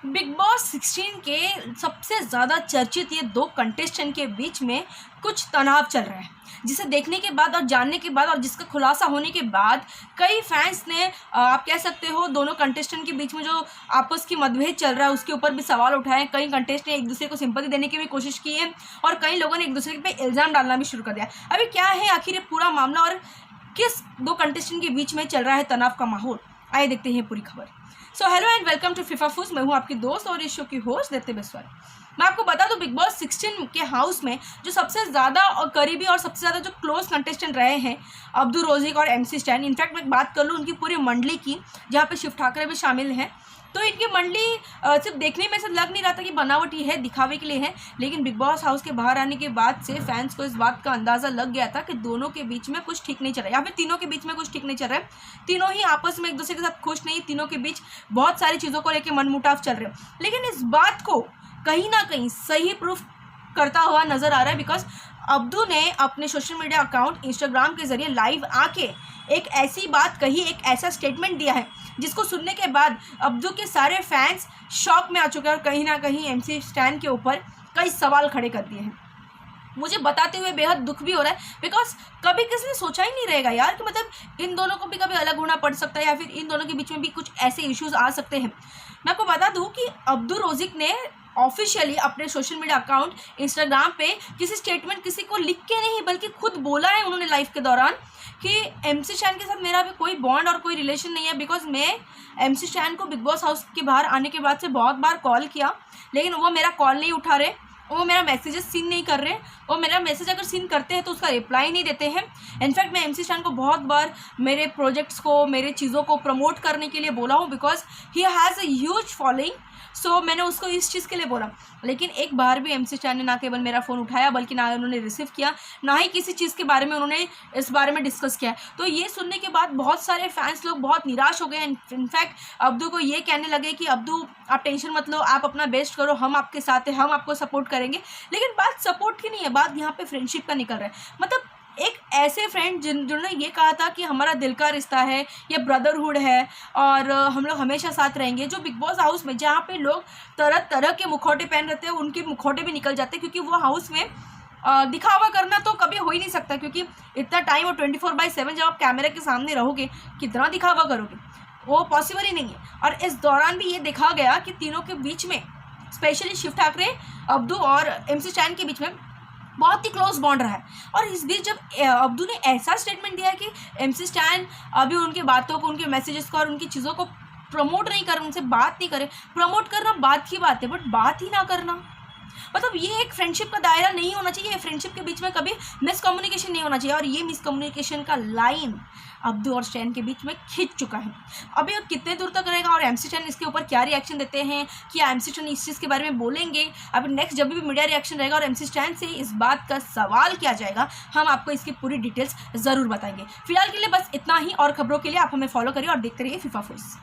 Big boss 16 के सबसे ज़्यादा चर्चित ये दो कंटेस्टेंट के बीच में कुछ तनाव चल रहा है, जिसे देखने के बाद और जानने के बाद और जिसका खुलासा होने के बाद कई फैंस ने आप कह सकते हो दोनों कंटेस्टेंट के बीच में जो आपस की मतभेद चल रहा है उसके ऊपर भी सवाल उठाए। कई कंटेस्टेंट ने एक दूसरे को सिंपैथी देने की भी कोशिश की है और कई लोगों ने एक दूसरे पे इल्ज़ाम डालना भी शुरू कर दिया। अभी क्या है आखिर ये पूरा मामला और किस दो कंटेस्टेंट के बीच में चल रहा है तनाव का माहौल, आइए देखते हैं पूरी खबर। So hello and welcome to FIFA फूस। मैं हूं आपकी दोस्त और इस शो की होस्ट दीप्ति बिस्वाल। मैं आपको बता दूं बिग बॉस 16 के हाउस में जो सबसे ज़्यादा और करीबी और सबसे ज़्यादा जो क्लोज कंटेस्टेंट रहे हैं अब्दू रोजिक और MC स्टैन। इनफैक्ट मैं बात कर लूँ उनकी पूरी मंडली की, जहाँ पे शिव ठाकरे भी शामिल हैं, तो इनकी मंडली सिर्फ देखने में से लग नहीं रहा था कि बनावटी है, दिखावे के लिए है, लेकिन बिग बॉस हाउस के बाहर आने के बाद से फैंस को इस बात का अंदाज़ा लग गया था कि दोनों के बीच में कुछ ठीक नहीं चल रहा है, या फिर तीनों के बीच में कुछ ठीक नहीं चल रहा है। तीनों ही आपस में एक दूसरे के साथ खुश नहीं, तीनों के बीच बहुत सारी चीज़ों को लेकर मनमुटाव चल रहे हैं। लेकिन इस बात को कहीं ना कहीं सही प्रूफ करता हुआ नज़र आ रहा है, बिकॉज अब्दू ने अपने सोशल मीडिया अकाउंट इंस्टाग्राम के ज़रिए लाइव आके एक ऐसी बात कही, एक ऐसा स्टेटमेंट दिया है जिसको सुनने के बाद अब्दू के सारे फैंस शॉक में आ चुके हैं और कहीं ना कहीं MC स्टैन के ऊपर कई सवाल खड़े कर दिए हैं। मुझे बताते हुए बेहद दुख भी हो रहा है, बिकॉज कभी किसी ने सोचा ही नहीं रहेगा यार कि मतलब इन दोनों को भी कभी अलग होना पड़ सकता है या फिर इन दोनों के बीच में भी कुछ ऐसे इश्यूज आ सकते हैं। मैं आपको बता दूं कि अब्दू रोजिक ने ऑफिशियली अपने सोशल मीडिया अकाउंट इंस्टाग्राम पे किसी स्टेटमेंट किसी को लिख के नहीं बल्कि खुद बोला है उन्होंने लाइव के दौरान कि MC स्टैन के साथ मेरा भी कोई बॉन्ड और कोई रिलेशन नहीं है, बिकॉज मैं MC स्टैन को बिग बॉस हाउस के बाहर आने के बाद से बहुत बार कॉल किया, लेकिन वो मेरा कॉल नहीं उठा रहे, वो मेरा मैसेजेस सीन नहीं कर रहे, वो मेरा मैसेज अगर सीन करते हैं तो उसका रिप्लाई नहीं देते हैं। इनफैक्ट मैं MC स्टैन को बहुत बार मेरे प्रोजेक्ट्स को, मेरे चीज़ों को प्रमोट करने के लिए बोला हूँ, because he has a huge following. So मैंने उसको इस चीज़ के लिए बोला, लेकिन एक बार भी MC स्टैन ने ना केवल मेरा फ़ोन उठाया बल्कि ना उन्होंने रिसीव किया, ना ही किसी चीज़ के बारे में उन्होंने इस बारे में डिस्कस किया। तो ये सुनने के बाद बहुत सारे फैंस लोग बहुत निराश हो गए। इनफैक्ट अब्दू को ये कहने लगे कि अब्दू आप टेंशन मत लो, आप अपना बेस्ट करो, हम आपके साथ हैं, हम आपको सपोर्ट करेंगे। लेकिन बात सपोर्ट की नहीं है, बात यहाँ पे फ्रेंडशिप का निकल रहा है। मतलब एक ऐसे फ्रेंड जिन्होंने ये कहा था कि हमारा दिल का रिश्ता है, ये ब्रदरहुड है और हम लोग हमेशा साथ रहेंगे, जो बिग बॉस हाउस में जहाँ पे लोग तरह तरह के मुखौटे पहन रहते हैं उनके मुखौटे भी निकल जाते हैं, क्योंकि वो हाउस में दिखावा करना तो कभी हो ही नहीं सकता, क्योंकि इतना टाइम और 24/7 जब आप कैमरे के सामने रहोगे कितना दिखावा करोगे, वो पॉसिबल ही नहीं है। और इस दौरान भी ये देखा गया कि तीनों के बीच में स्पेशली शिव ठाकरे, अब्दू और MC स्टैन के बीच में बहुत ही क्लोज बॉन्ड रहा है। और इस बीच जब अब्दू ने ऐसा स्टेटमेंट दिया कि MC स्टैन अभी उनके बातों को, उनके मैसेजेस को और उनकी चीज़ों को प्रमोट नहीं कर, उनसे बात नहीं करे। प्रमोट करना बात की बात है, बट बात ही ना करना, मतलब ये एक फ्रेंडशिप का दायरा नहीं होना चाहिए। फ्रेंडशिप के बीच में कभी मिसकम्युनिकेशन नहीं होना चाहिए, और ये मिसकम्युनिकेशन का लाइन अब्दू और स्टैन के बीच में खिंच चुका है। अभी कितने दूर तक रहेगा और MC स्टैन इसके ऊपर क्या रिएक्शन देते हैं, क्या MC स्टैन इस चीज़ के बारे में बोलेंगे, अभी नेक्स्ट जब भी मीडिया रिएक्शन रहेगा और MC स्टैन से इस बात का सवाल किया जाएगा, हम आपको इसकी पूरी डिटेल्स ज़रूर बताएंगे। फिलहाल के लिए बस इतना ही, और खबरों के लिए आप हमें फॉलो करिए और देखते रहिए फीफा फूस।